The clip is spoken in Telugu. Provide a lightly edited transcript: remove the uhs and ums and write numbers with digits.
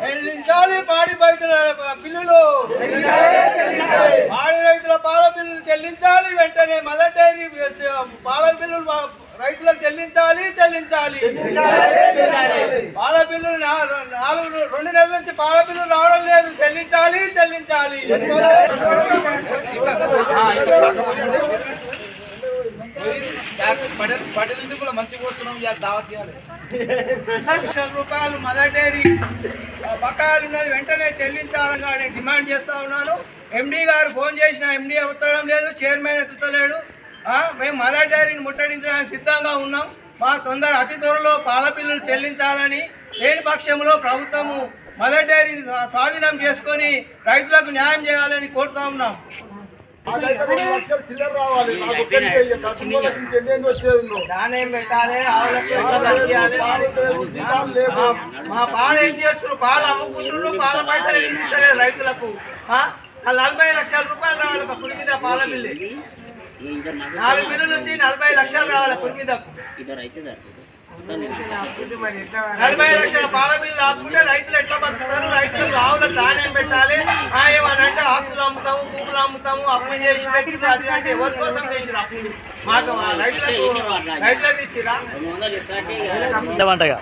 చెల్లించాలి పాడి రైతుల బిల్లులు, పాడి రైతుల పాల బిల్లులు చెల్లించాలి వెంటనే. మదర్ డైరీ పాల బిల్లులు రైతులకు చెల్లించాలి. పాల బిల్లులు 2 నెలల నుంచి పాల బిల్లులు రావడం లేదు. చెల్లించాలి. ₹1,00,000 మదర్ డైరీ బకాయిలు ఉన్నది వెంటనే చెల్లించాలని డిమాండ్ చేస్తా ఉన్నాను. ఎండీ గారు ఫోన్ చేసిన ఎండీ ఎత్తడం లేదు, చైర్మన్ ఎత్తుతలేడు. మేము మదర్ డైరీని ముట్టడించడానికి సిద్ధంగా ఉన్నాం. అతి త్వరలో పాల బిల్లులు చెల్లించాలని, లేని పక్షంలో ప్రభుత్వము మదర్ డైరీని స్వాధీనం చేసుకొని రైతులకు న్యాయం చేయాలని కోరుతా ఉన్నాం. దానేం పెట్టాలి, మా పాలు ఏం చేస్తారు? పాలు అమ్ముకుంటున్నారు, పాల పైసలు ఎందుకు ఇస్తలేదు రైతులకు? 40 లక్షల రూపాయలు రావాలి ఒక పులి మీద పాల బిల్లు. 4 బిల్లు నుంచి 40 లక్షలు రావాలి పులి మీద. 40 లక్షల పాల బిల్లు ఆపుకుంటే రైతులు ఎట్లా బతుకుతారు? రైతులకు ఆవులకు దానం పెట్టాలి. ఏమనంటే ఆస్తులు అమ్ముతాము, భూములు అమ్ముతాము, అప్పు చేసి పెట్టి అది అంటే ఎవరి కోసం చేసిరు అప్పులు? మాకు రైతులకు ఇచ్చిరా?